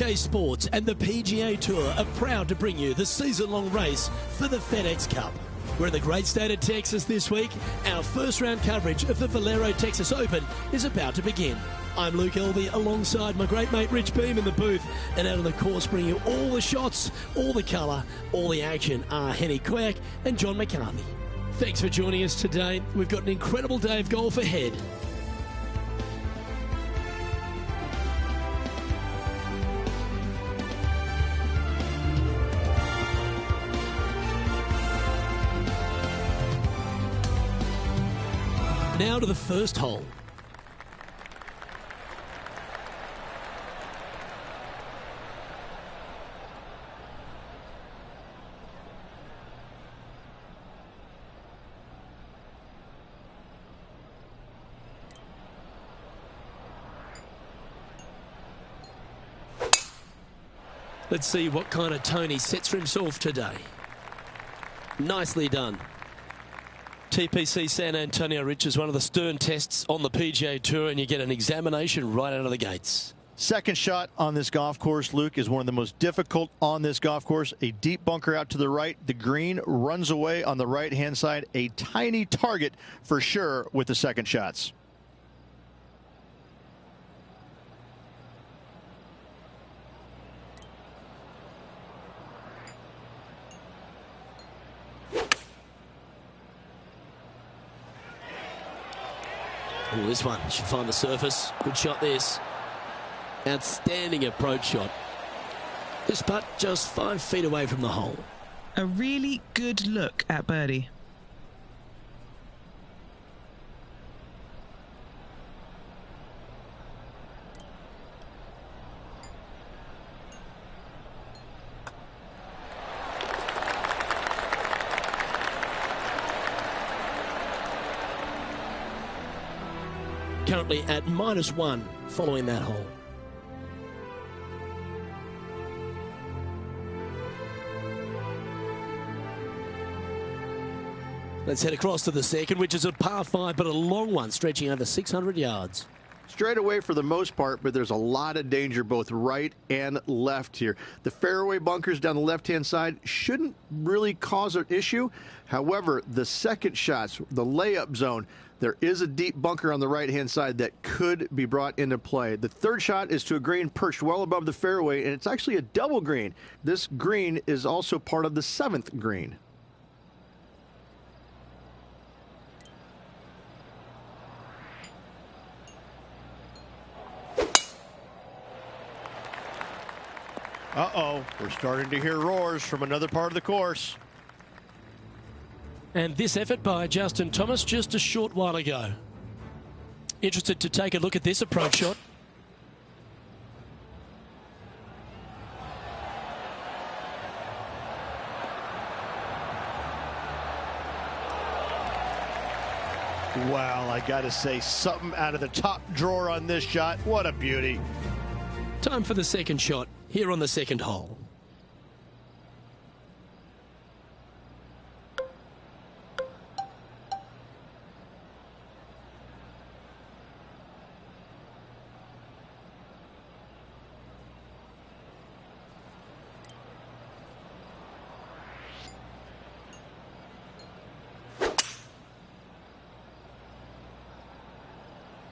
UK Sports and the PGA Tour are proud to bring you the season-long race for the FedEx Cup. We're in the great state of Texas this week. Our first round coverage of the Valero Texas Open is about to begin. I'm Luke Elvey alongside my great mate Rich Beam in the booth, and out on the course bringing you all the shots, all the colour, all the action are Henny Quirk and John McCarthy. Thanks for joining us today. We've got an incredible day of golf ahead. Now to the first hole. Let's see what kind of tone he sets for himself today. Nicely done. TPC San Antonio, Rich, is one of the stern tests on the PGA Tour, and you get an examination right out of the gates. Second shot on this golf course, Luke, is one of the most difficult on this golf course. A deep bunker out to the right. The green runs away on the right-hand side. A tiny target for sure with the second shots. Oh, this one should find the surface. Good shot this. Outstanding approach shot. This putt just 5 feet away from the hole. A really good look at birdie. Currently at -1 following that hole. Let's head across to the second, which is a par 5, but a long one, stretching over 600 yards. Straight away for the most part, but there's a lot of danger both right and left here. The fairway bunkers down the left-hand side shouldn't really cause an issue. However, the second shots, the layup zone, there is a deep bunker on the right-hand side that could be brought into play. The third shot is to a green perched well above the fairway, and it's actually a double green. This green is also part of the 7th green. Uh-oh, we're starting to hear roars from another part of the course. And this effort by Justin Thomas just a short while ago. Interested to take a look at this approach shot. Wow, I gotta say, something out of the top drawer on this shot. What a beauty. Time for the second shot here on the second hole.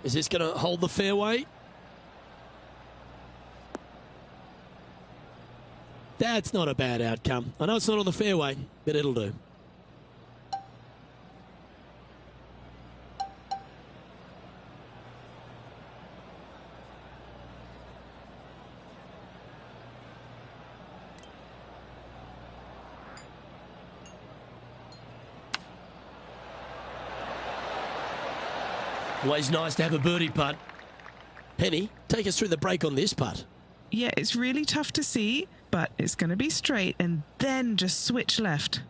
Is this going to hold the fairway? That's not a bad outcome. I know it's not on the fairway, but it'll do. Always nice to have a birdie putt. Penny, take us through the break on this putt. Yeah, it's really tough to see, but it's going to be straight and then just switch left.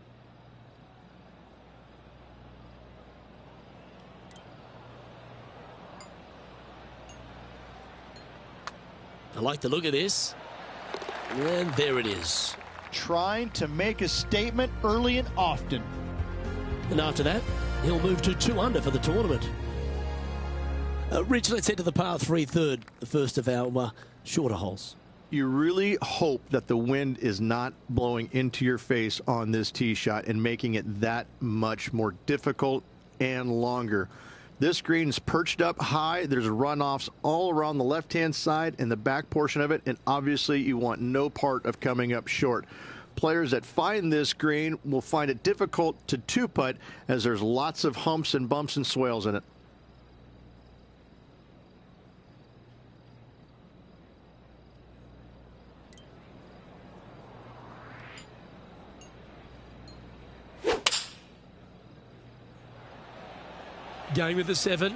I like the look of this. And there it is. Trying to make a statement early and often. And after that, he'll move to 2 under for the tournament. Rich, let's head to the par 3 third, the first of our shorter holes. You really hope that the wind is not blowing into your face on this tee shot and making it that much more difficult and longer. This green's perched up high. There's runoffs all around the left-hand side and the back portion of it, and obviously you want no part of coming up short. Players that find this green will find it difficult to two-putt as there's lots of humps and bumps and swales in it. Going with the 7.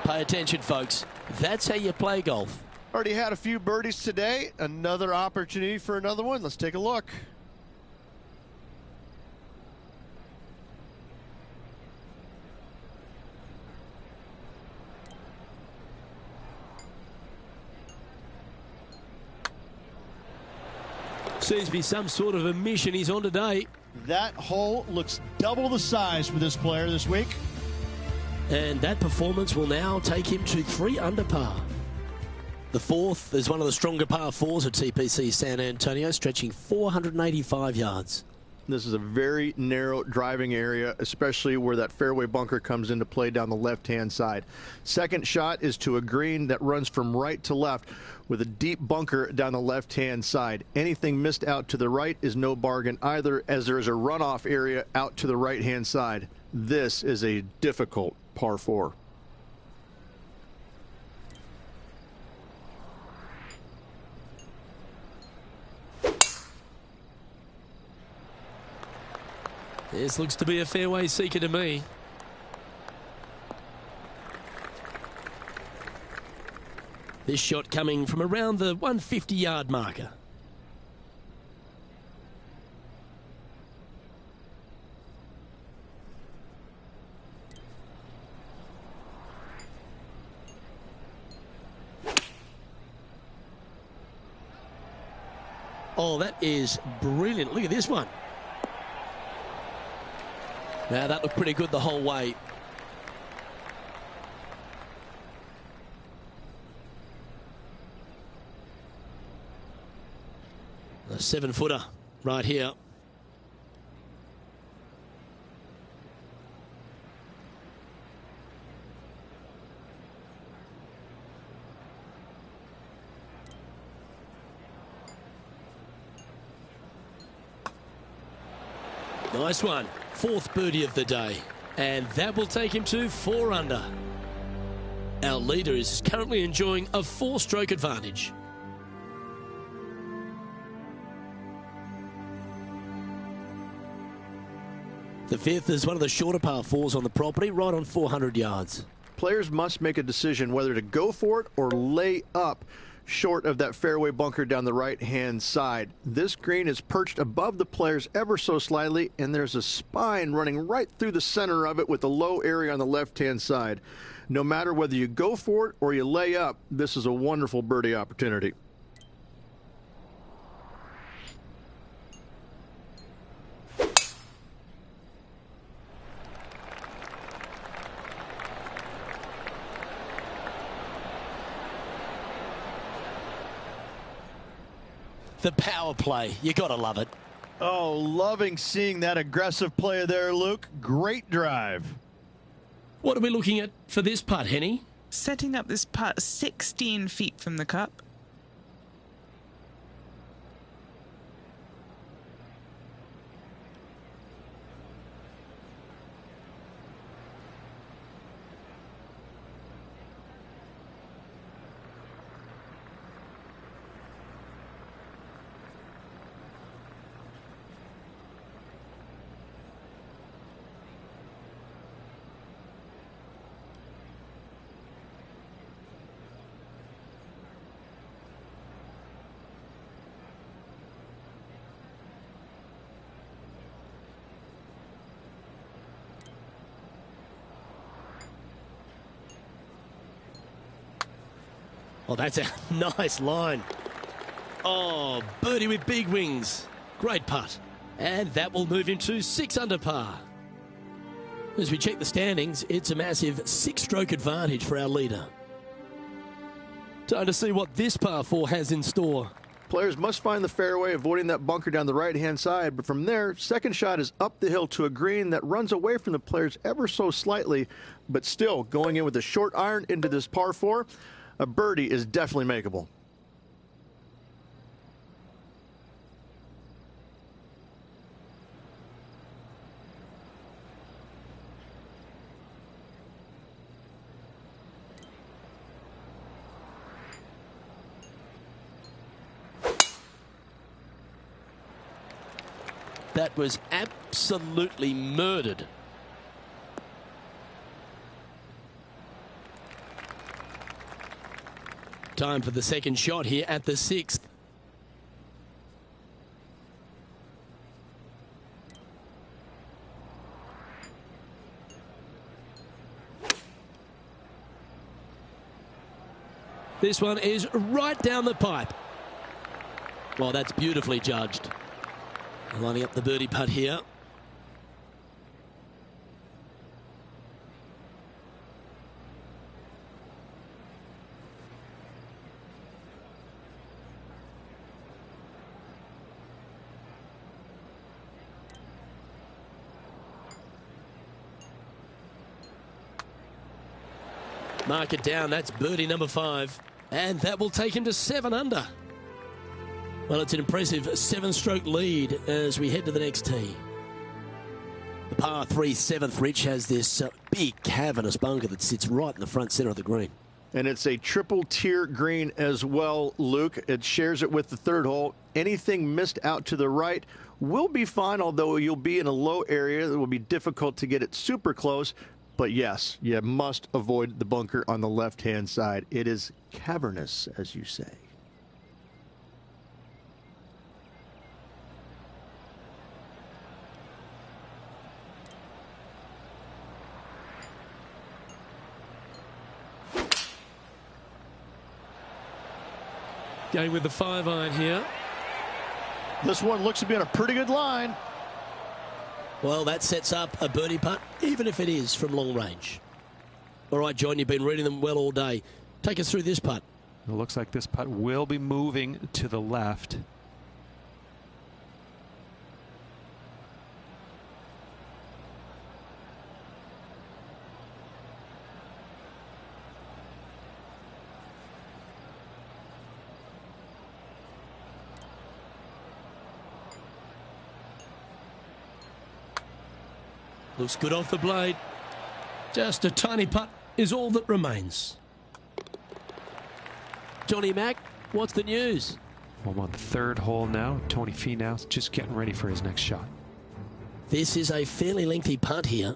Pay attention, folks. That's how you play golf. Already had a few birdies today. Another opportunity for another one. Let's take a look. Seems to be some sort of a mission he's on today. That hole looks double the size for this player this week. And that performance will now take him to 3 under par. The 4th is one of the stronger par 4s at TPC San Antonio, stretching 485 yards. This is a very narrow driving area, especially where that fairway bunker comes into play down the left-hand side. Second shot is to a green that runs from right to left with a deep bunker down the left-hand side. Anything missed out to the right is no bargain either, as there is a runoff area out to the right-hand side. This is a difficult par 4. This looks to be a fairway seeker to me. This shot coming from around the 150-yard marker. Oh, that is brilliant. Look at this one. Now, that looked pretty good the whole way. A 7-footer right here. Nice one. 4th birdie of the day. And that will take him to 4 under. Our leader is currently enjoying a 4-stroke advantage. The 5th is one of the shorter par 4s on the property, right on 400 yards. Players must make a decision whether to go for it or lay up short of that fairway bunker down the right-hand side. This green is perched above the players ever so slightly, and there's a spine running right through the center of it with a low area on the left-hand side. No matter whether you go for it or you lay up, this is a wonderful birdie opportunity. The power play, you gotta love it. Oh, loving seeing that aggressive play there, Luke. Great drive. What are we looking at for this putt, Henny? Setting up this putt 16 feet from the cup. Oh, that's a nice line. Oh, birdie with big wings. Great putt. And that will move him to 6 under par. As we check the standings, it's a massive 6-stroke advantage for our leader. Time to see what this par 4 has in store. Players must find the fairway, avoiding that bunker down the right-hand side. But from there, second shot is up the hill to a green that runs away from the players ever so slightly, but still going in with a short iron into this par 4. A birdie is definitely makeable. That was absolutely murdered. Time for the second shot here at the 6th. This one is right down the pipe. Well, that's beautifully judged. Lining up the birdie putt here. Mark it down. That's birdie number 5. And that will take him to 7 under. Well, it's an impressive 7-stroke lead as we head to the next tee. The par 3 7th, Rich, has this big cavernous bunker that sits right in the front center of the green. And it's a triple tier green as well, Luke. It shares it with the 3rd hole. Anything missed out to the right will be fine, although you'll be in a low area that will be difficult to get it super close. But yes, you must avoid the bunker on the left-hand side. It is cavernous, as you say. Going with the 5-iron here. This one looks to be on a pretty good line. Well, that sets up a birdie putt, even if it is from long range. All right, John, you've been reading them well all day. Take us through this putt. It looks like this putt will be moving to the left. Looks good off the blade. Just a tiny putt is all that remains. Johnny Mack, what's the news? Well, I'm on the 3rd hole now. Tony Finau's just getting ready for his next shot. This is a fairly lengthy putt here.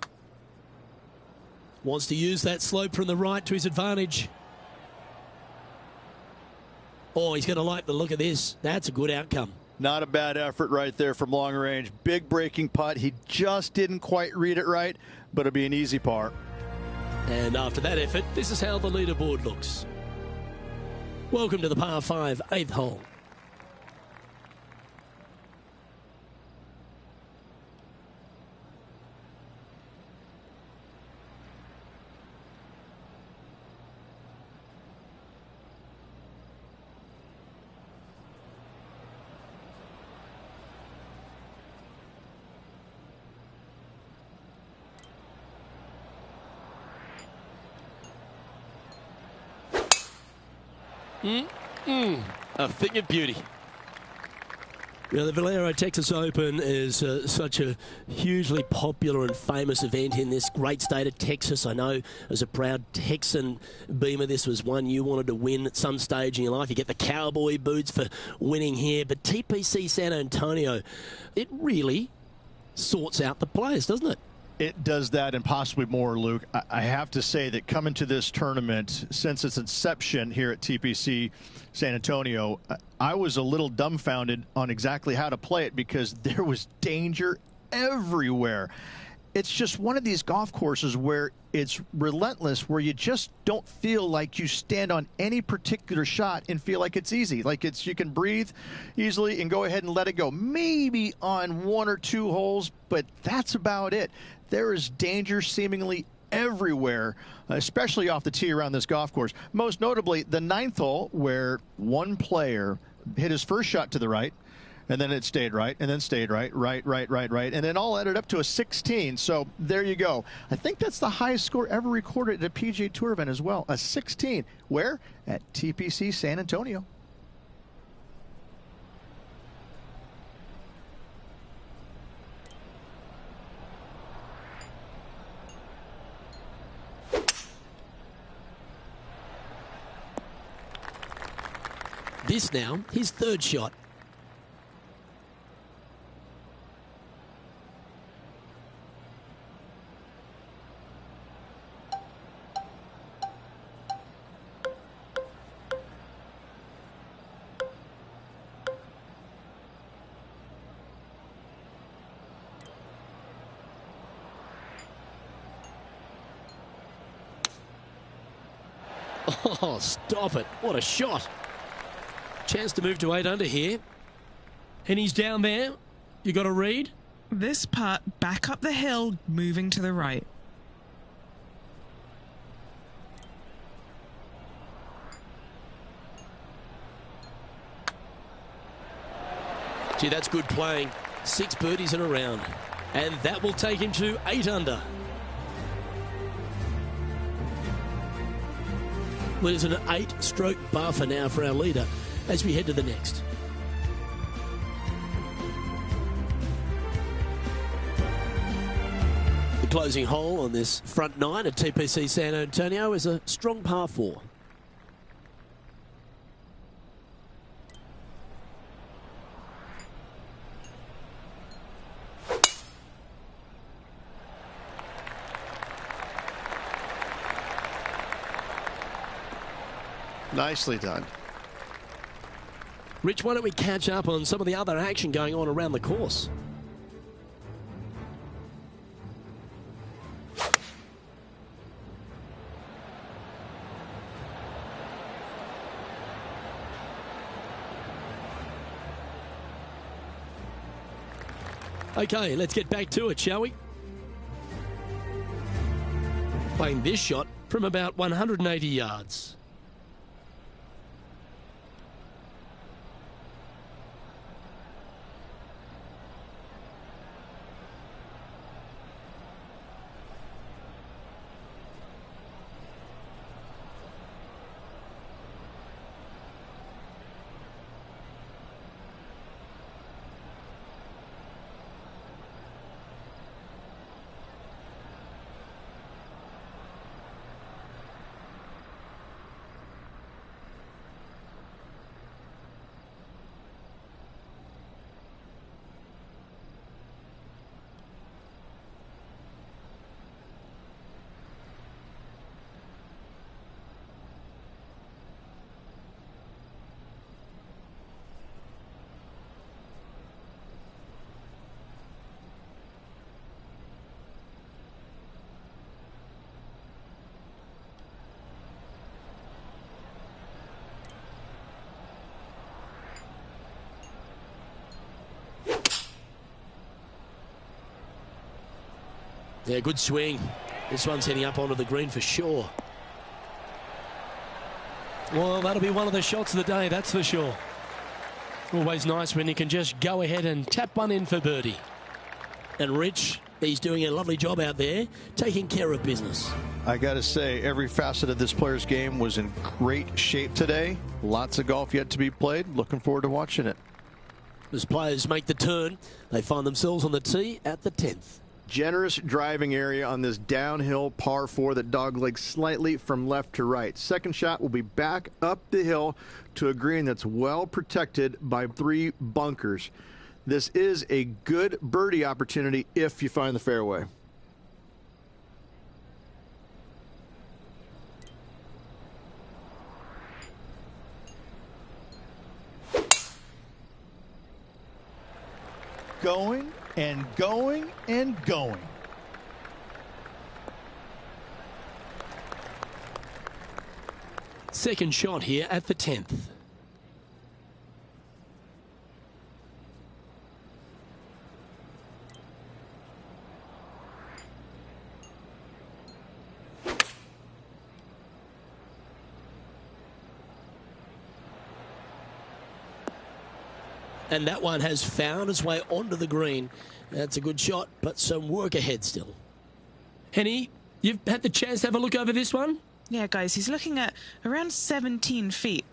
Wants to use that slope from the right to his advantage. Oh, he's going to like the look of this. That's a good outcome. Not a bad effort right there from long range. Big breaking putt. He just didn't quite read it right, but it'll be an easy par. And after that effort, this is how the leaderboard looks. Welcome to the par 5 8th hole. A thing of beauty. Now, the Valero Texas Open is such a hugely popular and famous event in this great state of Texas. I know as a proud Texan, Beamer, this was one you wanted to win at some stage in your life. You get the cowboy boots for winning here. But TPC San Antonio, it really sorts out the players, doesn't it? It does that and possibly more, Luke. I have to say that coming to this tournament, since its inception here at TPC San Antonio, I was a little dumbfounded on exactly how to play it because there was danger everywhere. it's just one of these golf courses where it's relentless, where you just don't feel like you stand on any particular shot and feel like it's easy. Like you can breathe easily and go ahead and let it go. Maybe on 1 or 2 holes, but that's about it. There is danger seemingly everywhere, especially off the tee around this golf course. Most notably, the 9th hole, where one player hit his first shot to the right, and then it stayed right, and then stayed right, and then all added up to a 16. So there you go. I think that's the highest score ever recorded at a PGA Tour event as well, a 16. Where? At TPC San Antonio. This now, his 3rd shot. Oh, stop it. What a shot. Chance to move to 8 under here. And he's down there. You got to read. This putt back up the hill, moving to the right. Gee, that's good playing. 6 birdies in a round. And that will take him to 8 under. Well, there's an 8-stroke buffer now for our leader as we head to the next. The closing hole on this front 9 at TPC San Antonio is a strong par 4. Nicely done. Rich, why don't we catch up on some of the other action going on around the course? Okay, let's get back to it, shall we? Playing this shot from about 180 yards. Yeah, good swing. This one's heading up onto the green for sure. Well, that'll be one of the shots of the day, that's for sure. Always nice when you can just go ahead and tap one in for birdie. And Rich, he's doing a lovely job out there, taking care of business. I got to say, every facet of this player's game was in great shape today. Lots of golf yet to be played. Looking forward to watching it. As players make the turn, they find themselves on the tee at the 10th. Generous driving area on this downhill par 4 that doglegs slightly from left to right. Second shot will be back up the hill to a green that's well protected by 3 bunkers. This is a good birdie opportunity if you find the fairway. Going and going and going. Second shot here at the 10th. And that one has found its way onto the green. That's a good shot, but some work ahead still. Henny, you've had the chance to have a look over this one? Yeah, guys, he's looking at around 17 feet.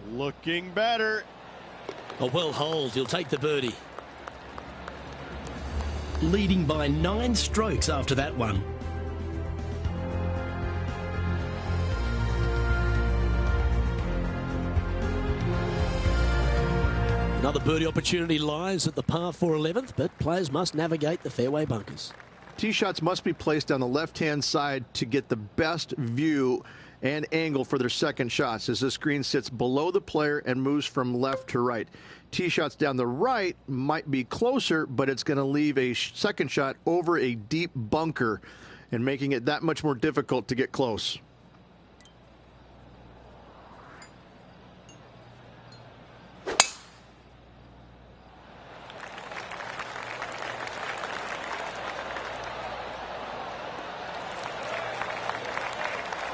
Looking better. A well holed, he'll take the birdie. Leading by 9 strokes after that one. Another birdie opportunity lies at the par 4 11th, but players must navigate the fairway bunkers. Tee shots must be placed on the left-hand side to get the best view and angle for their second shots, as this green sits below the player and moves from left to right. Tee shots down the right might be closer, but it's going to leave a second shot over a deep bunker and making it that much more difficult to get close.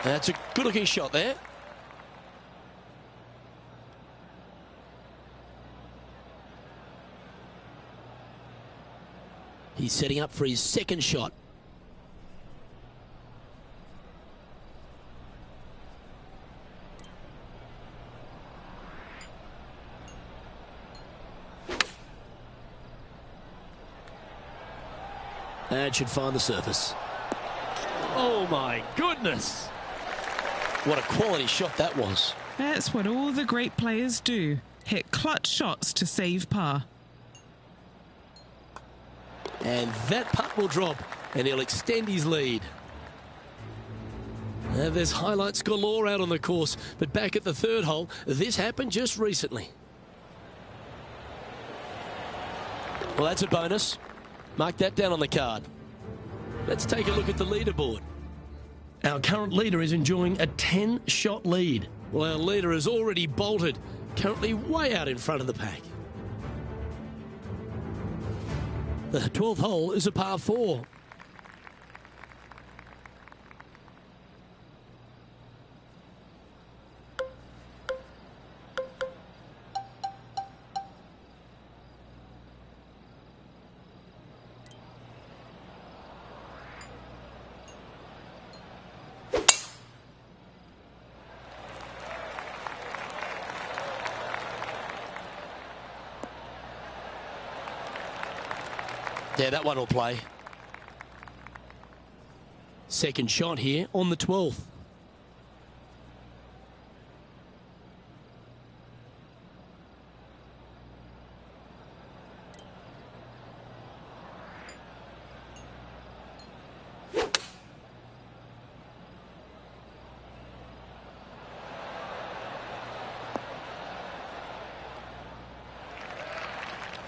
That's a good-looking shot there. He's setting up for his second shot. That should find the surface. Oh my goodness! What a quality shot that was. That's what all the great players do. Hit clutch shots to save par. And that putt will drop, and he'll extend his lead. There's highlights galore out on the course, but back at the third hole, this happened just recently. Well, that's a bonus. Mark that down on the card. Let's take a look at the leaderboard. Our current leader is enjoying a 10-shot lead. Well, our leader has already bolted, currently way out in front of the pack. The 12th hole is a par 4. Yeah, that one will play. Second shot here on the 12th.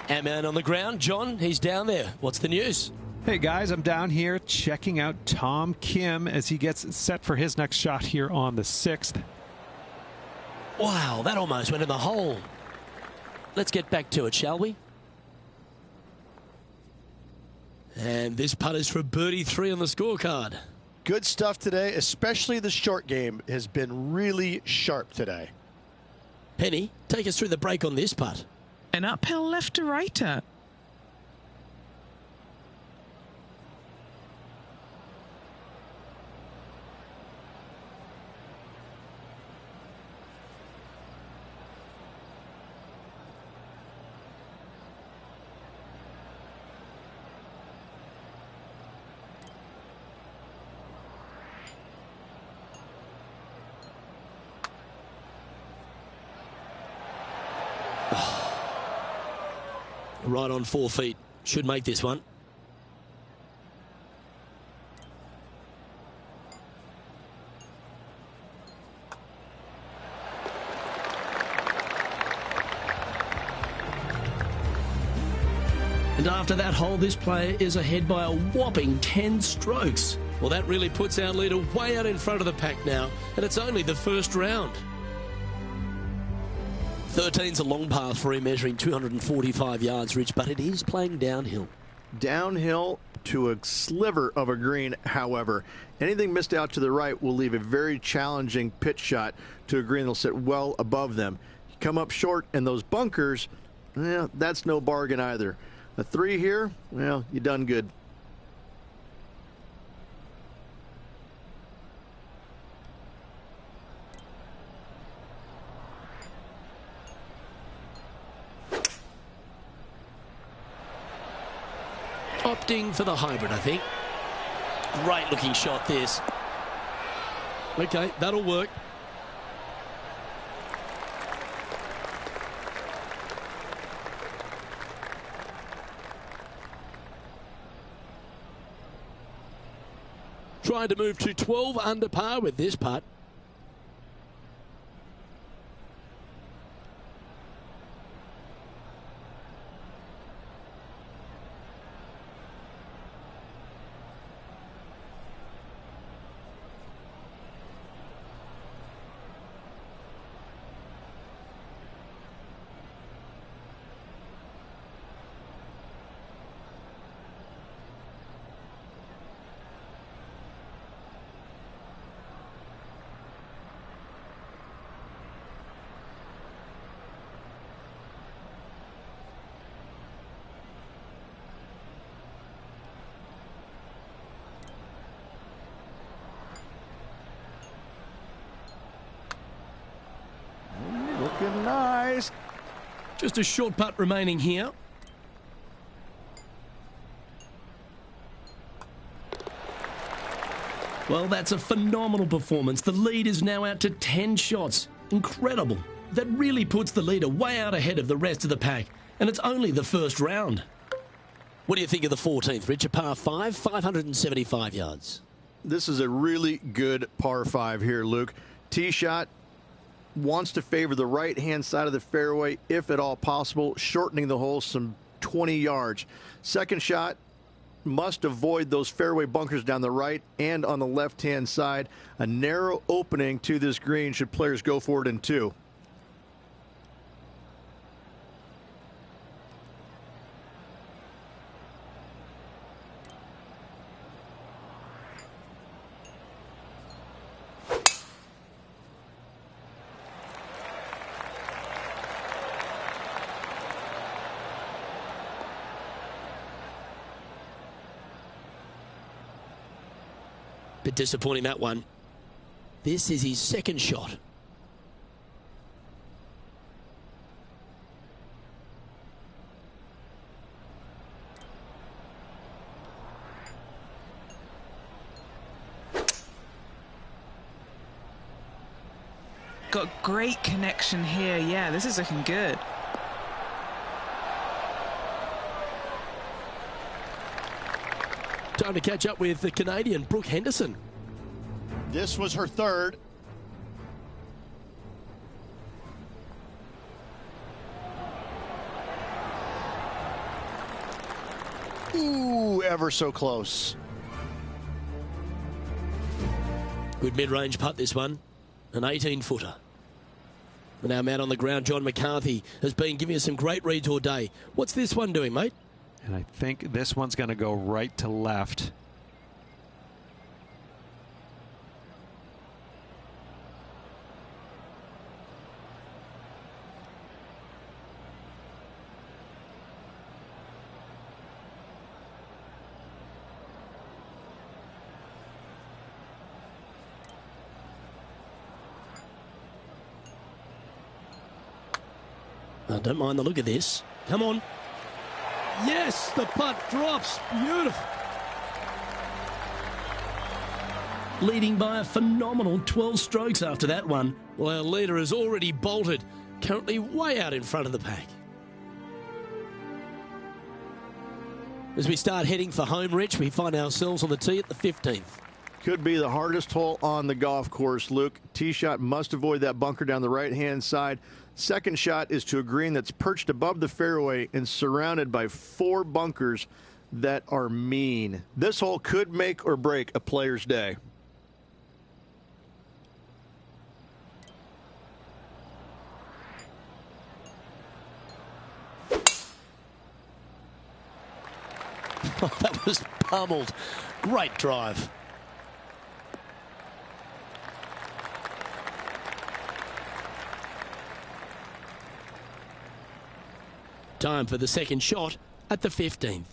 Our man on the ground, John, he's down there. What's the news? Hey guys, I'm down here checking out Tom Kim as he gets set for his next shot here on the 6th. Wow, that almost went in the hole. Let's get back to it, shall we? And this putt is for birdie 3 on the scorecard. Good stuff today, especially the short game has been really sharp today. Penny, take us through the break on this putt. An uphill left to righter. Right on 4 feet. Should make this one. And after that hole, this player is ahead by a whopping 10 strokes. Well, that really puts our leader way out in front of the pack now, and it's only the first round. 13's a long par for him, measuring 245 yards, Rich, but it is playing downhill. Downhill to a sliver of a green, however. Anything missed out to the right will leave a very challenging pitch shot to a green that'll sit well above them. You come up short, and those bunkers, that's no bargain either. A 3 here, well, you done good. Opting for the hybrid, I think. Great looking shot, this. Okay, that'll work. Trying to move to 12 under par with this putt. Looking nice. Just a short putt remaining here. Well, that's a phenomenal performance. The lead is now out to 10 shots. Incredible. That really puts the leader way out ahead of the rest of the pack. And it's only the first round. What do you think of the 14th, Rich? A par 5, 575 yards. This is a really good par 5 here, Luke. Tee shot wants to favor the right-hand side of the fairway, if at all possible, shortening the hole some 20 yards. Second shot must avoid those fairway bunkers down the right and on the left-hand side. A narrow opening to this green should players go for it in 2. Bit disappointing, that one. This is his second shot. Got great connection here. Yeah, this is looking good. Time to catch up with the Canadian, Brooke Henderson. This was her third. Ooh, ever so close. Good mid-range putt, this one. An 18-footer. And our man on the ground, John McCarthy, has been giving us some great reads all day. What's this one doing, mate? And I think this one's going to go right to left. I don't mind the look of this. Come on. Yes, the putt drops. Beautiful. Leading by a phenomenal 12 strokes after that one. Well, our leader has already bolted, currently way out in front of the pack. As we start heading for home, Rich, we find ourselves on the tee at the 15th. Could be the hardest hole on the golf course, Luke. Tee shot must avoid that bunker down the right-hand side. Second shot is to a green that's perched above the fairway and surrounded by 4 bunkers that are mean. This hole could make or break a player's day. That was pummeled. Great drive. Time for the second shot at the 15th.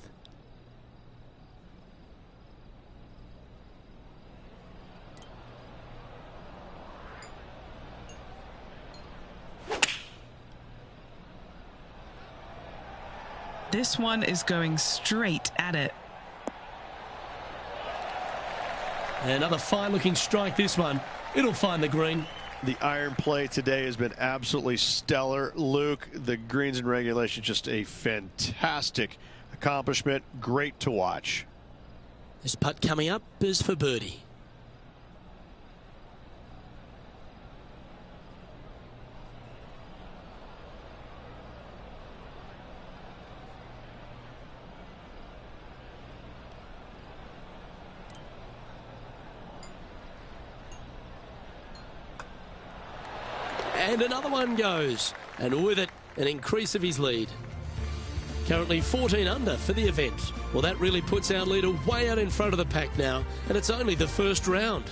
This one is going straight at it. Another fine-looking strike, this one. It'll find the green. The iron play today has been absolutely stellar, Luke. The greens in regulation, just a fantastic accomplishment. Great to watch. This putt coming up is for birdie. And another one goes, and with it, an increase of his lead. Currently 14 under for the event. Well, that really puts our leader way out in front of the pack now, and it's only the first round.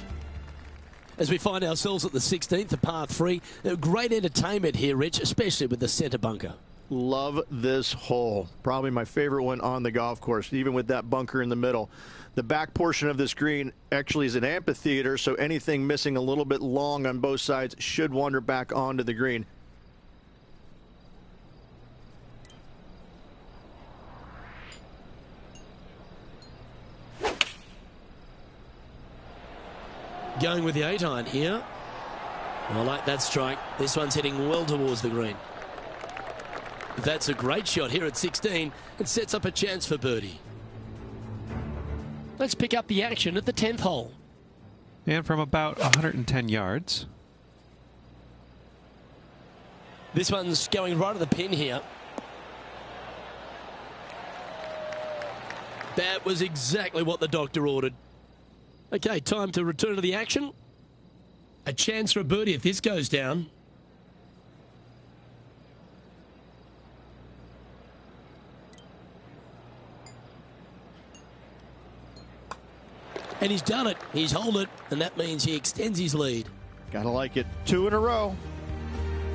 As we find ourselves at the 16th, a par 3, great entertainment here, Rich, especially with the centre bunker. Love this hole. Probably my favorite one on the golf course, even with that bunker in the middle. The back portion of this green actually is an amphitheater, so anything missing a little bit long on both sides should wander back onto the green. Going with the 8-iron here. I like that strike. This one's heading well towards the green. That's a great shot here at 16. It sets up a chance for birdie. Let's pick up the action at the 10th hole. And from about 110 yards. This one's going right at the pin here. That was exactly what the doctor ordered. Okay, time to return to the action. A chance for a birdie if this goes down. And he's done it. He's holed it, and that means he extends his lead. Gotta like it. 2 in a row.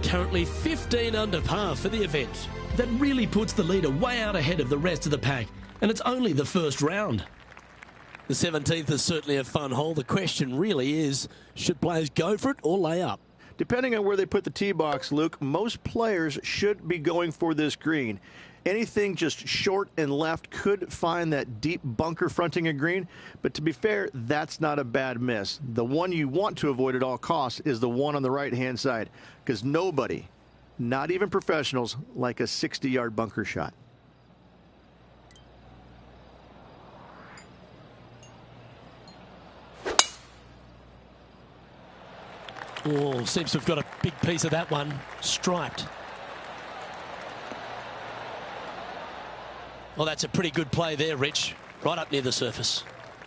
Currently 15 under par for the event. That really puts the leader way out ahead of the rest of the pack, and it's only the first round. The 17th is certainly a fun hole. The question really is, should players go for it or lay up? Depending on where they put the tee box, Luke, most players should be going for this green. Anything just short and left could find that deep bunker fronting a green, but to be fair, that's not a bad miss. The one you want to avoid at all costs is the one on the right-hand side, because nobody, not even professionals, like a 60-yard bunker shot. Oh, seems to have got a big piece of that one. Striped. Well, that's a pretty good play there, Rich. Right up near the surface.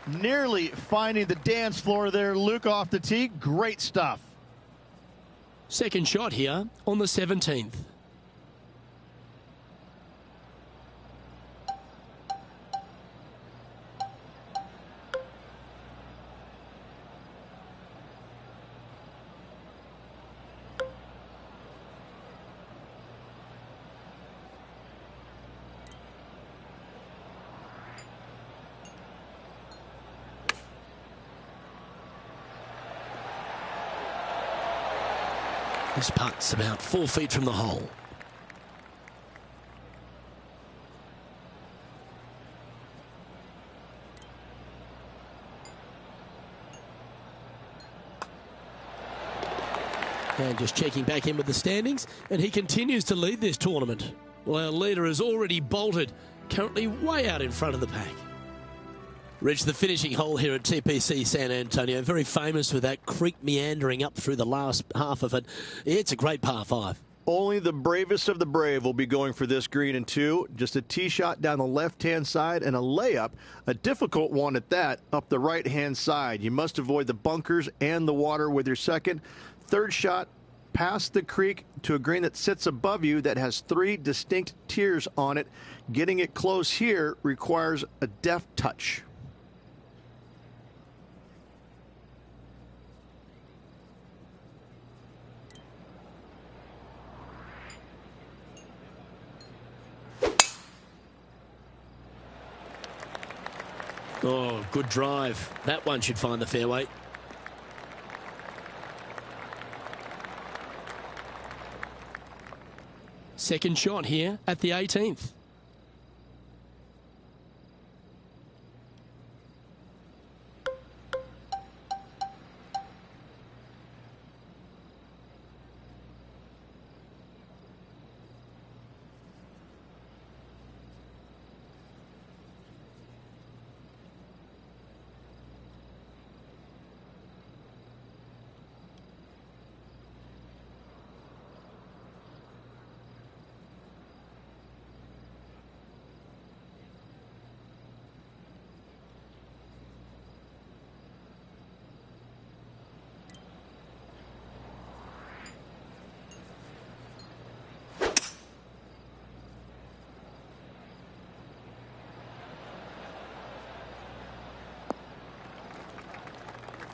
Nearly finding the dance floor there, Luke, off the tee. Great stuff. Second shot here on the 17th. This putt's about 4 feet from the hole. And just checking back in with the standings, and he continues to lead this tournament. Well, our leader has already bolted currently way out in front of the pack. Reached the finishing hole here at TPC San Antonio. Very famous with that creek meandering up through the last half of it. It's a great par 5. Only the bravest of the brave will be going for this green in 2. Just a tee shot down the left-hand side and a layup, a difficult one at that, up the right-hand side. You must avoid the bunkers and the water with your second. Third shot past the creek to a green that sits above you that has 3 distinct tiers on it. Getting it close here requires a deft touch. Oh, good drive. That one should find the fairway. Second shot here at the 18th.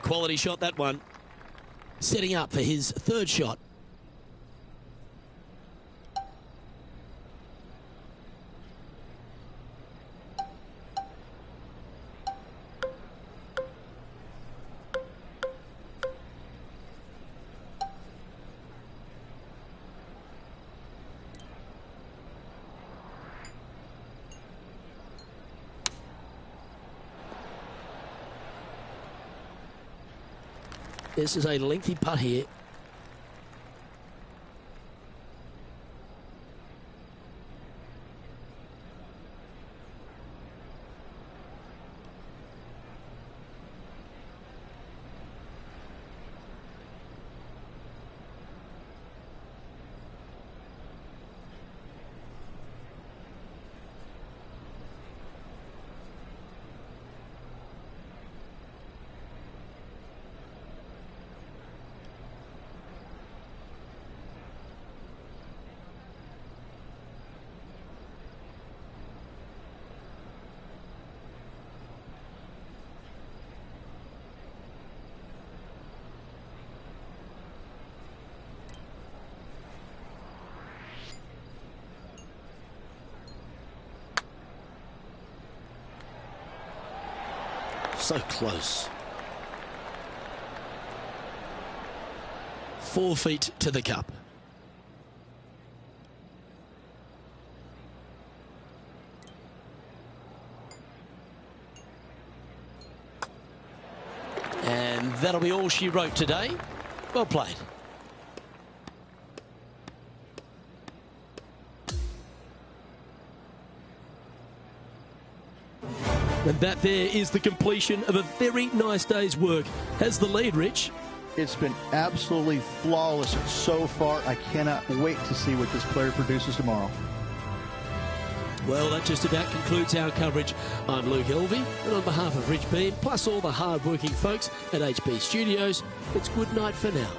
Quality shot, that one. Setting up for his third shot. This is a lengthy putt here. So close. 4 feet to the cup. And that'll be all she wrote today. Well played. And that there is the completion of a very nice day's work. Has the lead, Rich? It's been absolutely flawless so far. I cannot wait to see what this player produces tomorrow. Well, that just about concludes our coverage. I'm Luke Elvey, and on behalf of Rich Beam, plus all the hard-working folks at HB Studios, it's good night for now.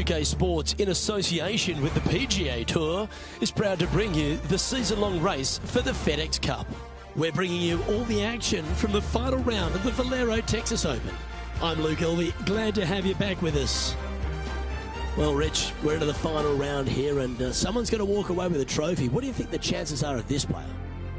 UK Sports, in association with the PGA Tour, is proud to bring you the season-long race for the FedEx Cup. We're bringing you all the action from the final round of the Valero Texas Open. I'm Luke Elvey, glad to have you back with us. Well, Rich, we're into the final round here, and someone's going to walk away with a trophy. What do you think the chances are of this player?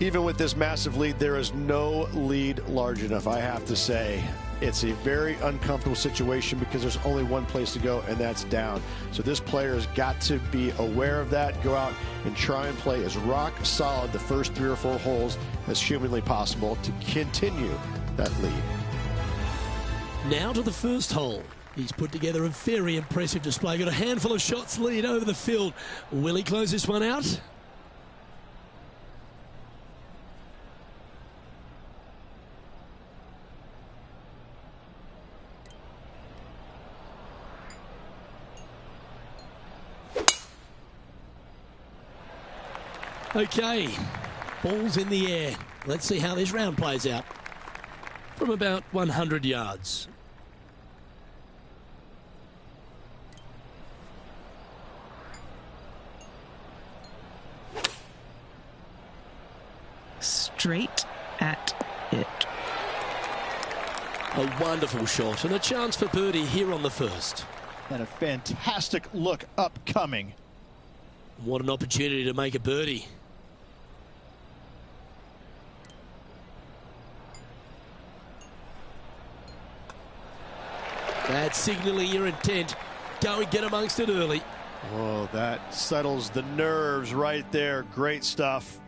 Even with this massive lead, there is no lead large enough, I have to say. It's a very uncomfortable situation because there's only one place to go, and that's down. So this player has got to be aware of that, go out and try and play as rock solid the first 3 or 4 holes as humanly possible to continue that lead. Now to the first hole. He's put together a very impressive display. Got a handful of shots lead over the field. Will he close this one out? Okay, ball's in the air. Let's see how this round plays out. From about 100 yards. Straight at it. A wonderful shot and a chance for birdie here on the first. And a fantastic look upcoming. What an opportunity to make a birdie. That's signalling your intent. Go and get amongst it early. Oh, that settles the nerves right there. Great stuff.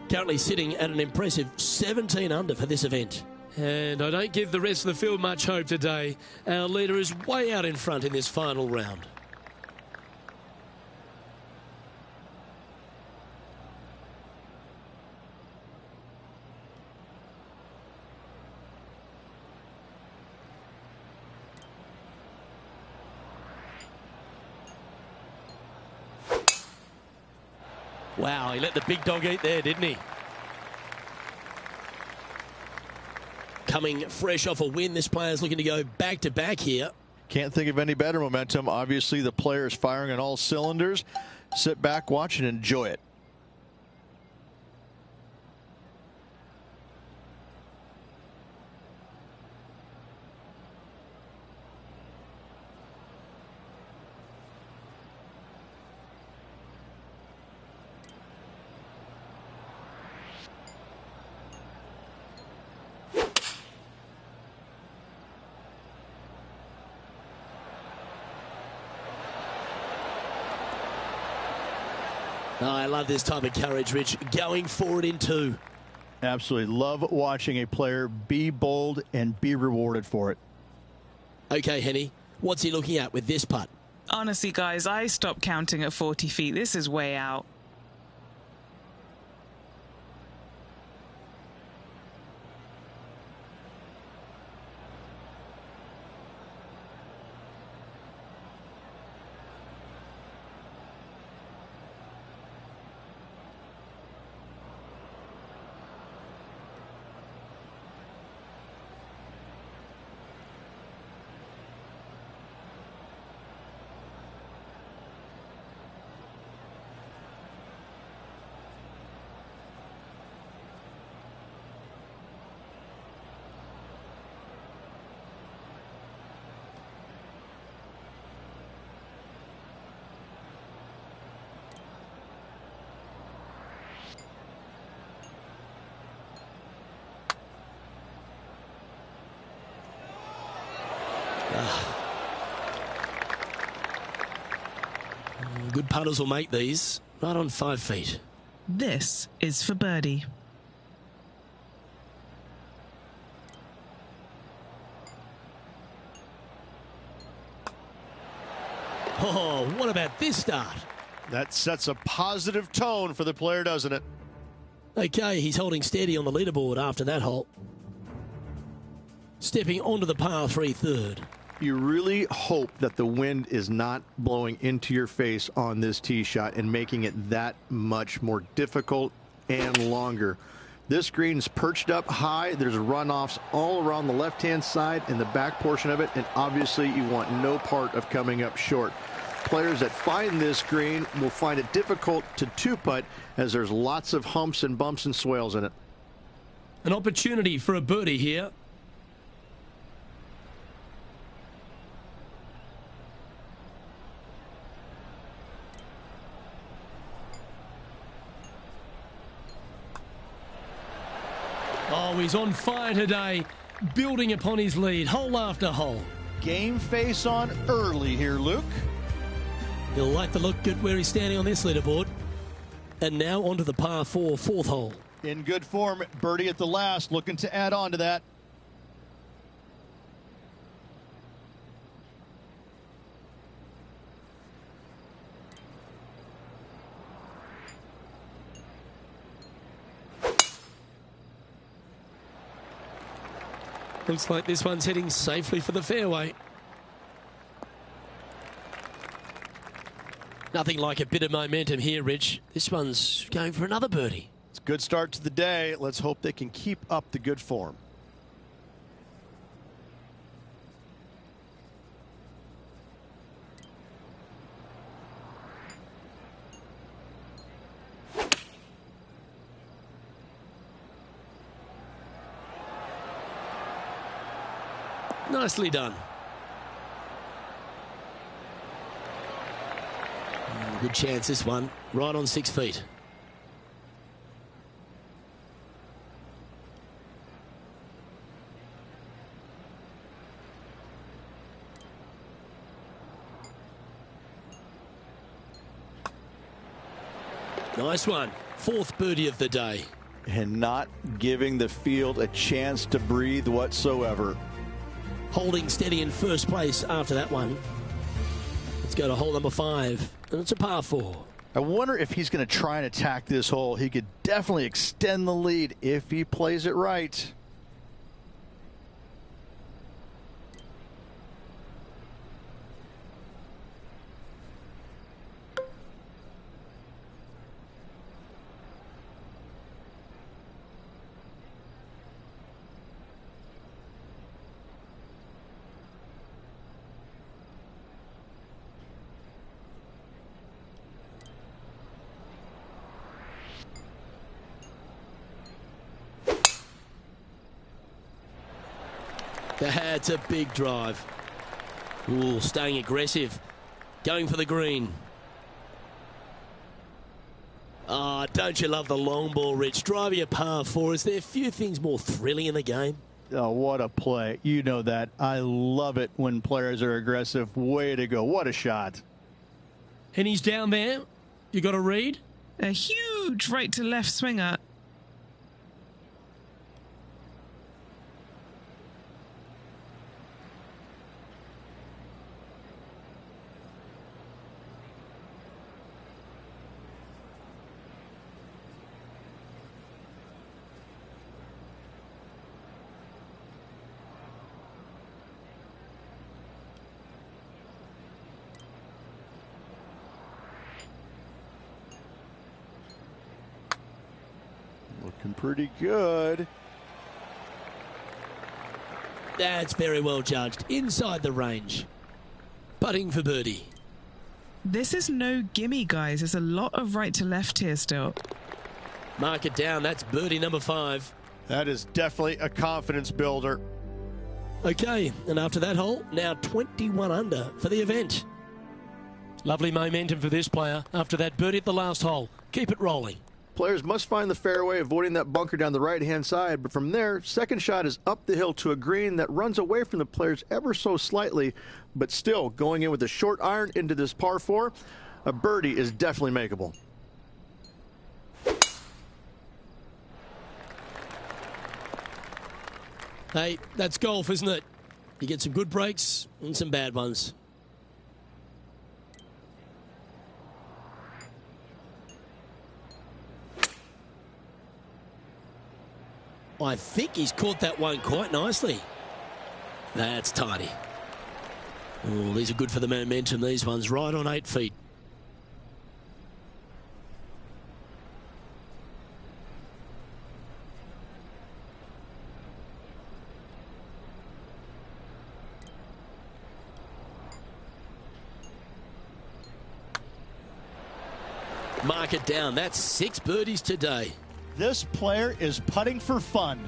Currently sitting at an impressive 17 under for this event. And I don't give the rest of the field much hope today. Our leader is way out in front in this final round. Wow, he let the big dog eat there, didn't he? Coming fresh off a win, this player's looking to go back-to-back here. Can't think of any better momentum. Obviously, the player is firing on all cylinders. Sit back, watch, and enjoy it. Oh, I love this type of courage, Rich. Going forward in 2. Absolutely. Love watching a player be bold and be rewarded for it. Okay, Henny, what's he looking at with this putt? Honestly, guys, I stopped counting at 40 feet. This is way out. Good putters will make these. Right on 5 feet. This is for birdie. Oh, what about this start? That sets a positive tone for the player, doesn't it? Okay, he's holding steady on the leaderboard after that hole. Stepping onto the par 3 third. You really hope that the wind is not blowing into your face on this tee shot and making it that much more difficult and longer. This green's perched up high. There's runoffs all around the left-hand side and the back portion of it, and obviously you want no part of coming up short. Players that find this green will find it difficult to two-putt as there's lots of humps and bumps and swales in it. An opportunity for a birdie here. Oh, he's on fire today, building upon his lead, hole after hole. Game face on early here, Luke. He'll like to look at where he's standing on this leaderboard. And now onto the par 4 fourth hole. In good form, birdie at the last, looking to add on to that. Looks like this one's heading safely for the fairway. Nothing like a bit of momentum here, Rich. This one's going for another birdie. It's a good start to the day. Let's hope they can keep up the good form. Nicely done. Good chance this one, right on 6 feet. Nice one. Fourth birdie of the day. And not giving the field a chance to breathe whatsoever. Holding steady in first place after that one. Let's go to hole number 5, and it's a par 4. I wonder if he's going to try and attack this hole. He could definitely extend the lead if he plays it right. That's a big drive. Ooh, staying aggressive. Going for the green. Ah, don't you love the long ball, Rich? Driving a par 4. Is there a few things more thrilling in the game? Oh, what a play. You know that. I love it when players are aggressive. Way to go. What a shot. And he's down there. You got a read? A huge right to left swinger. Looking pretty good. That's very well judged. Inside the range. Putting for birdie. This is no gimme, guys. There's a lot of right to left here still. Mark it down. That's birdie number 5. That is definitely a confidence builder. Okay, and after that hole, now 21 under for the event. Lovely momentum for this player after that birdie at the last hole. Keep it rolling. Players must find the fairway, avoiding that bunker down the right-hand side. But from there, second shot is up the hill to a green that runs away from the players ever so slightly, but still going in with a short iron into this par 4. A birdie is definitely makeable. Hey, that's golf, isn't it? You get some good breaks and some bad ones. I think he's caught that one quite nicely. That's tidy. Oh, these are good for the momentum, these ones, right on 8 feet. Mark it down. That's 6 birdies today. This player is putting for fun.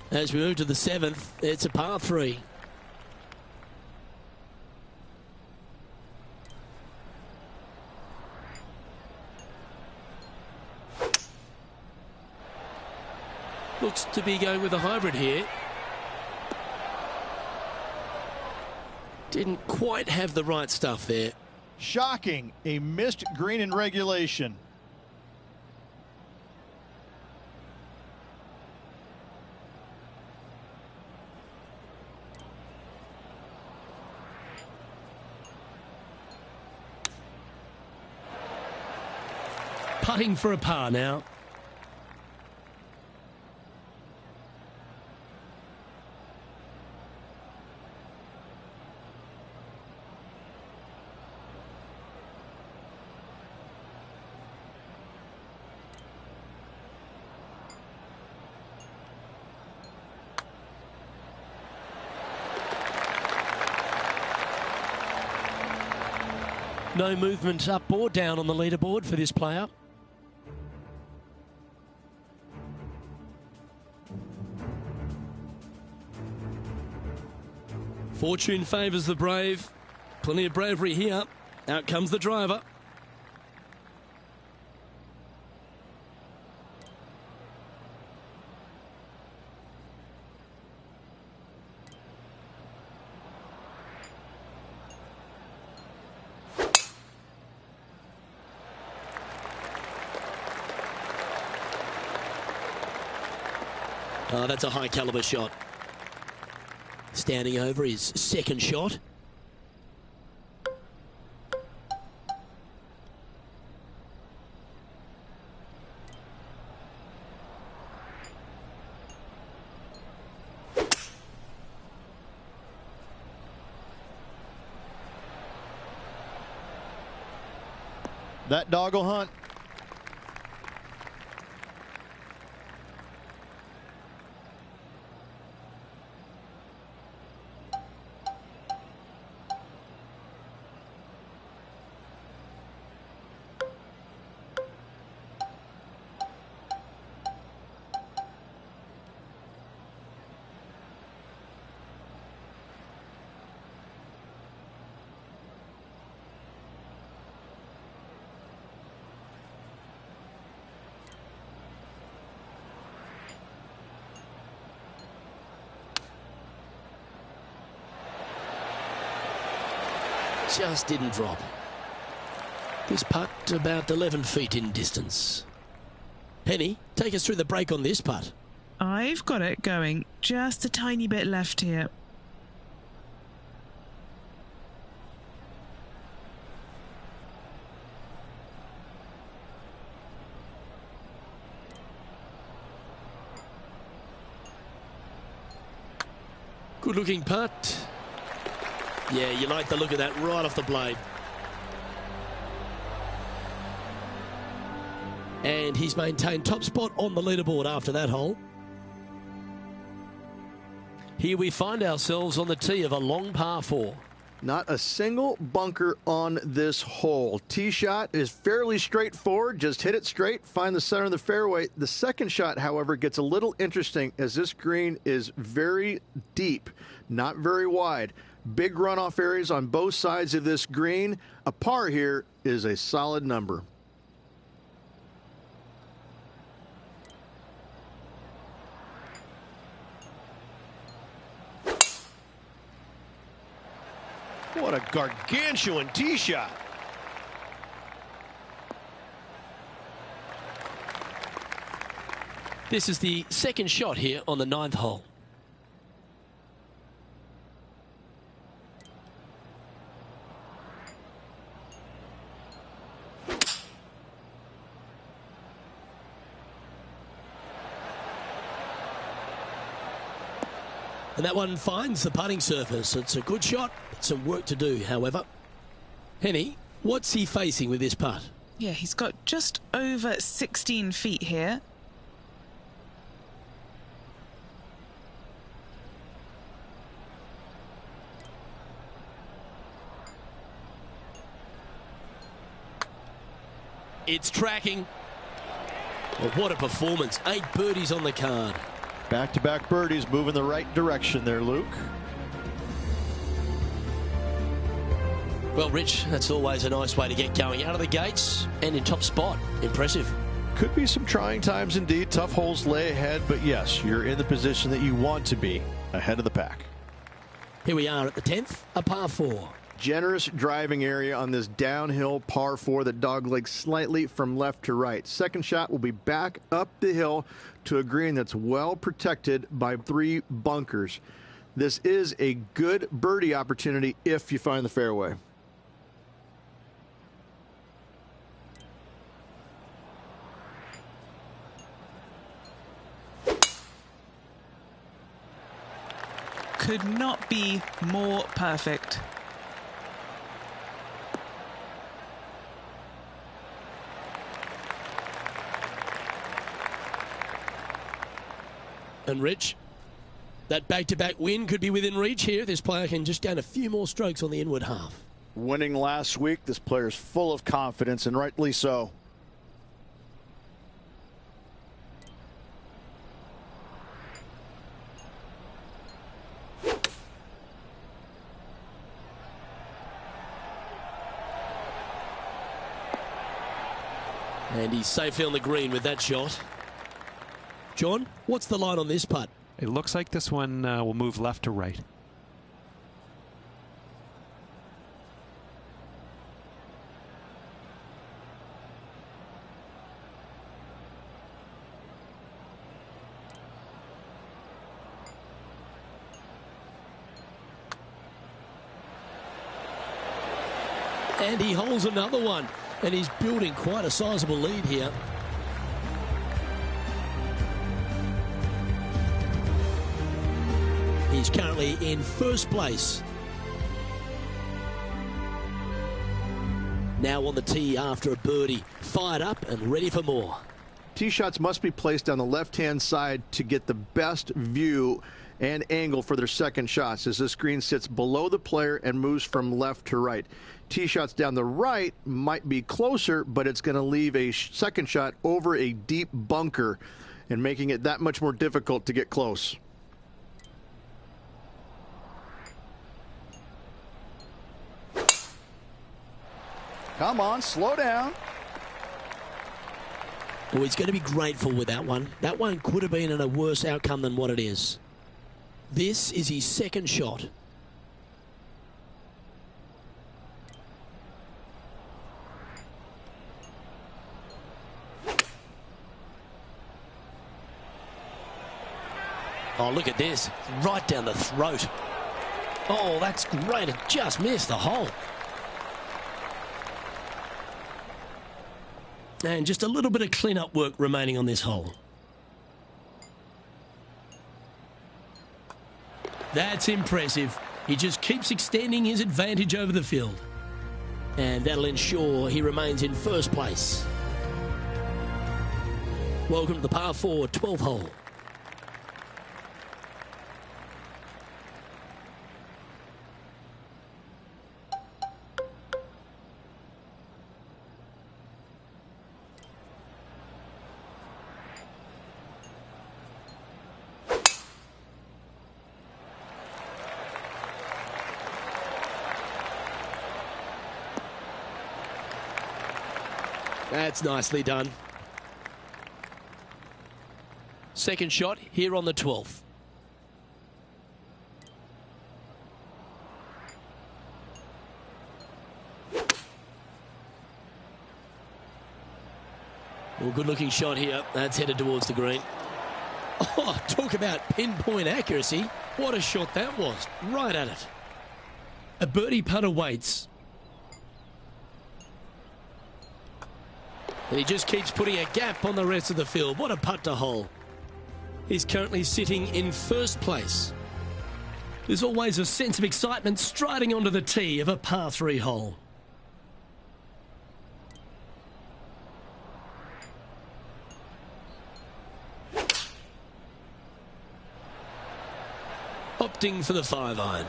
As we move to the 7th, it's a par 3. Looks to be going with a hybrid here. Didn't quite have the right stuff there. Shocking, a missed green in regulation. Putting for a par now. No movement up or down on the leaderboard for this player. Fortune favours the brave. Plenty of bravery here. Out comes the driver. Oh, that's a high caliber shot. Standing over his second shot. That dog will hunt. Just didn't drop. This putt about 11 feet in distance. Penny, take us through the break on this putt. I've got it going just a tiny bit left here. Good looking putt. Yeah, you like the look of that right off the blade. And he's maintained top spot on the leaderboard after that hole. Here we find ourselves on the tee of a long par 4. Not a single bunker on this hole. Tee shot is fairly straightforward. Just hit it straight, find the center of the fairway. The second shot, however, gets a little interesting as this green is very deep, not very wide. Big runoff areas on both sides of this green. A par here is a solid number. What a gargantuan tee shot. This is the second shot here on the 9th hole. And that one finds the putting surface. It's a good shot. Some work to do, however. Henny, what's he facing with this putt? Yeah, he's got just over 16 feet here. It's tracking. Well, what a performance. 8 birdies on the card. Back-to-back birdies, moving the right direction there, Luke. Well, Rich, that's always a nice way to get going out of the gates and in top spot. Impressive. Could be some trying times indeed. Tough holes lay ahead, but yes, you're in the position that you want to be, ahead of the pack. Here we are at the 10th, a par 4. Generous driving area on this downhill par 4 that doglegs slightly from left to right. Second shot will be back up the hill to a green that's well protected by 3 bunkers. This is a good birdie opportunity if you find the fairway. Could not be more perfect. And Rich, that back-to-back win could be within reach here. This player can just gain a few more strokes on the inward half. Winning last week, this player's full of confidence, and rightly so. And he's safely on the green with that shot. John, what's the line on this putt? It looks like this one will move left to right. And he holds another one. And he's building quite a sizable lead here. He's currently in first place. Now on the tee after a birdie. Fired up and ready for more. Tee shots must be placed on the left-hand side to get the best view and angle for their second shots as this green sits below the player and moves from left to right. Tee shots down the right might be closer, but it's going to leave a second shot over a deep bunker and making it that much more difficult to get close. Come on, slow down. Oh, he's going to be grateful with that one. That one could have been in a worse outcome than what it is. This is his second shot. Oh, look at this. Right down the throat. Oh, that's great. It just missed the hole. And just a little bit of clean-up work remaining on this hole. That's impressive. He just keeps extending his advantage over the field. And that'll ensure he remains in first place. Welcome to the par 4 12th hole. That's nicely done. Second shot here on the 12th. Well, good looking shot here. That's headed towards the green. Oh, talk about pinpoint accuracy. What a shot that was. Right at it. A birdie putt awaits. And he just keeps putting a gap on the rest of the field. What a putt to hole. He's currently sitting in first place. There's always a sense of excitement striding onto the tee of a par 3 hole. Opting for the 5-iron.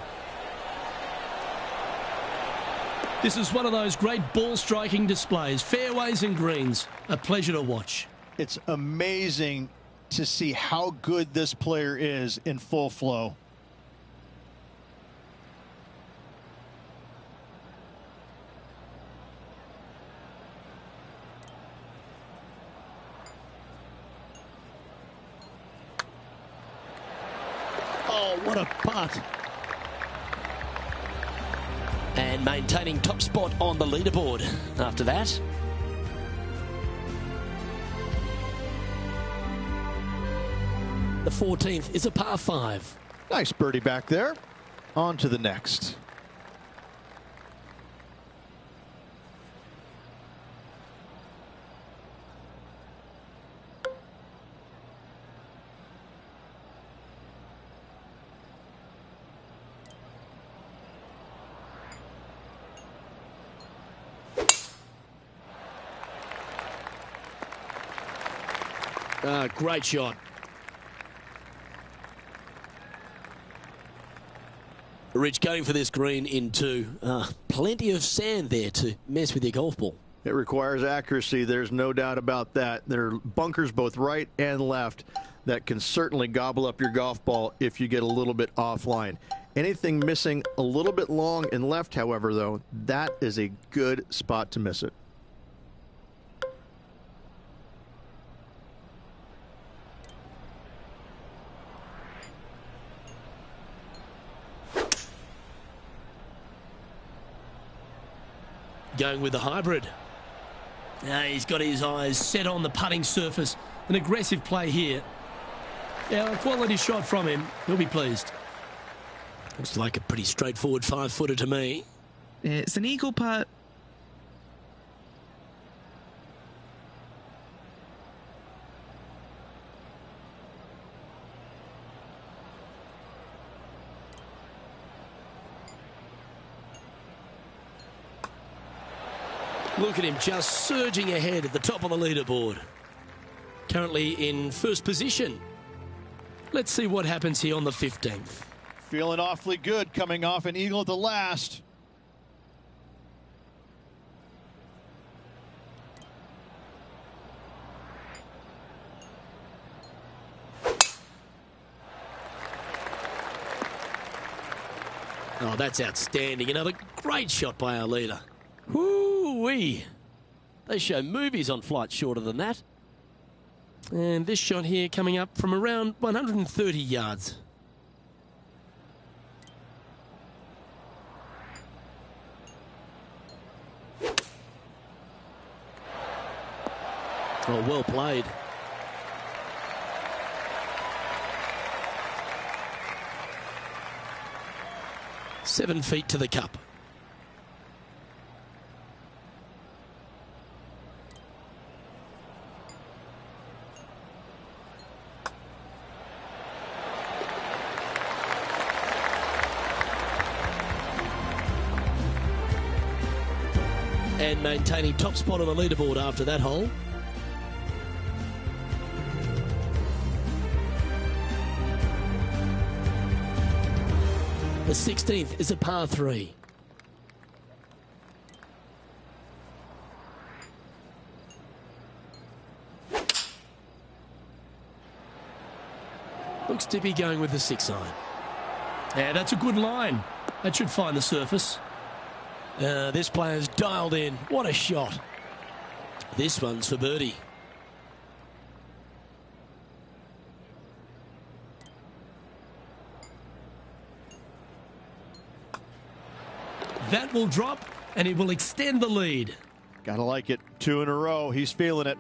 This is one of those great ball striking displays. Fairways and greens. A pleasure to watch. It's amazing to see how good this player is in full flow. Oh, what a putt. And maintaining top spot on the leaderboard after that. The 14th is a par 5. Nice birdie back there. On to the next. Great shot. Rich going for this green in 2. Plenty of sand there to mess with your golf ball. It requires accuracy. There's no doubt about that. There are bunkers both right and left that can certainly gobble up your golf ball if you get a little bit offline. Anything missing a little bit long and left, however, though, that is a good spot to miss it. Going with the hybrid. Now he's got his eyes set on the putting surface. An aggressive play here. Yeah, a quality shot from him. He'll be pleased. Looks like a pretty straightforward 5-footer to me. It's an eagle putt. Look at him just surging ahead at the top of the leaderboard. Currently in first position. Let's see what happens here on the 15th. Feeling awfully good coming off an eagle at the last. Oh, that's outstanding. Another great shot by our leader. Whoo-wee. They show movies on flights shorter than that. And this shot here coming up from around 130 yards. Oh, well played. Seven feet to the cup. And maintaining top spot on the leaderboard after that hole. The 16th is a par 3. Looks to be going with the 6-iron. Yeah, that's a good line. That should find the surface. This player's dialed in. What a shot. This one's for birdie. That will drop, and it will extend the lead. Gotta like it. 2 in a row. He's feeling it.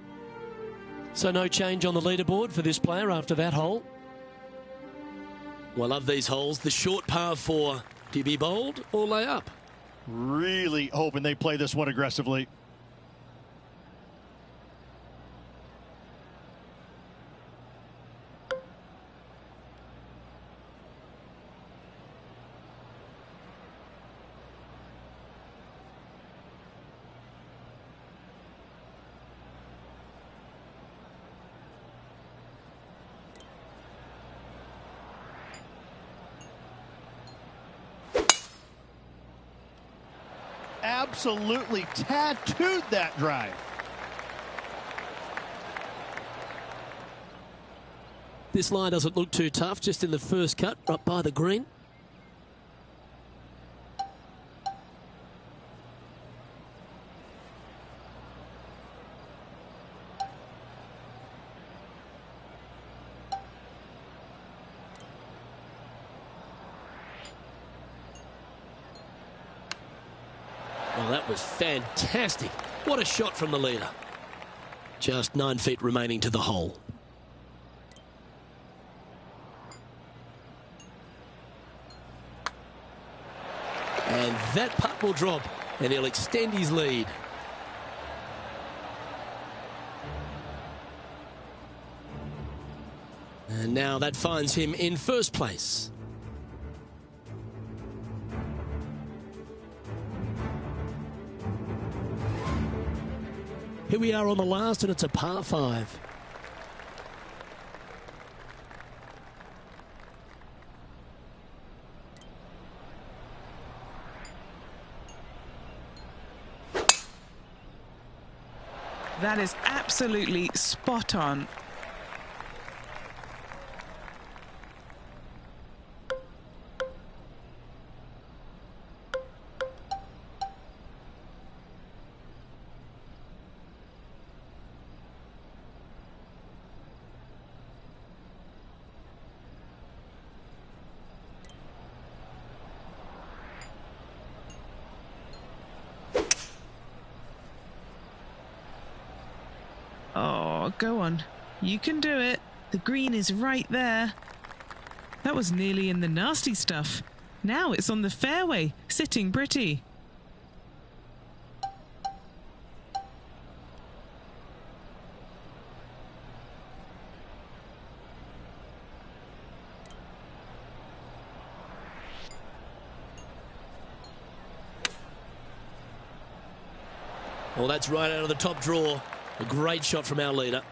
So no change on the leaderboard for this player after that hole. Well, I love these holes. The short par 4. Do you be bold or lay up? Really hoping they play this one aggressively. absolutely tattooed that drive. This line doesn't look too tough, just in the first cut, right by the green. Well, that was fantastic. What a shot from the leader. Just 9 feet remaining to the hole. And that putt will drop, and he'll extend his lead. And now that finds him in first place. Here we are on the last, and it's a par 5. That is absolutely spot on. Oh, go on. You can do it. The green is right there. That was nearly in the nasty stuff. Now it's on the fairway, sitting pretty. Well, that's right out of the top draw. A great shot from our leader.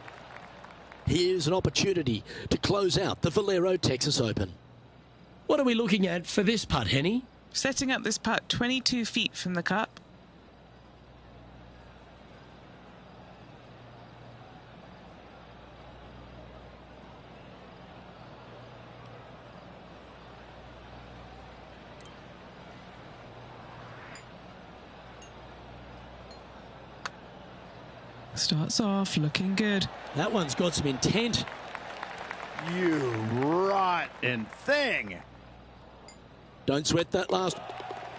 Here's an opportunity to close out the Valero Texas Open. What are we looking at for this putt, Henny? Setting up this putt 22 feet from the cup. Starts off looking good. That one's got some intent. You rotten thing. Don't sweat that last.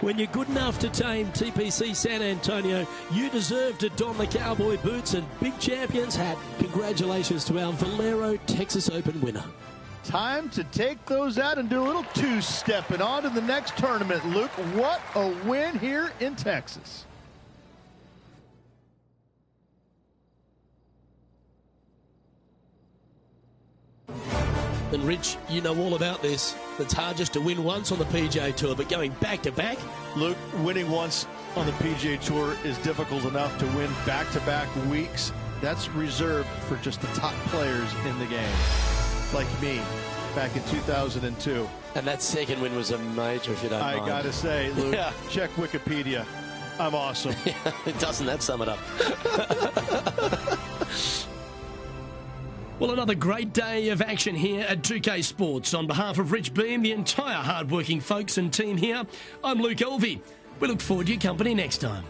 When you're good enough to tame TPC San Antonio, you deserve to don the cowboy boots and big champions hat. Congratulations to our Valero Texas Open winner. Time to take those out and do a little two-stepping on to the next tournament, Luke. What a win here in Texas. And Rich, you know all about this. It's hard just to win once on the PGA Tour, but going back-to-back. Luke, winning once on the PGA Tour is difficult enough to win back-to-back weeks. That's reserved for just the top players in the game, like me, back in 2002. And that second win was a major, if you don't mind. I gotta say, Luke, check Wikipedia. I'm awesome. Doesn't that sum it up? Well, another great day of action here at 2K Sports. On behalf of Rich Beam, the entire hard-working folks and team here, I'm Luke Elvey. We look forward to your company next time.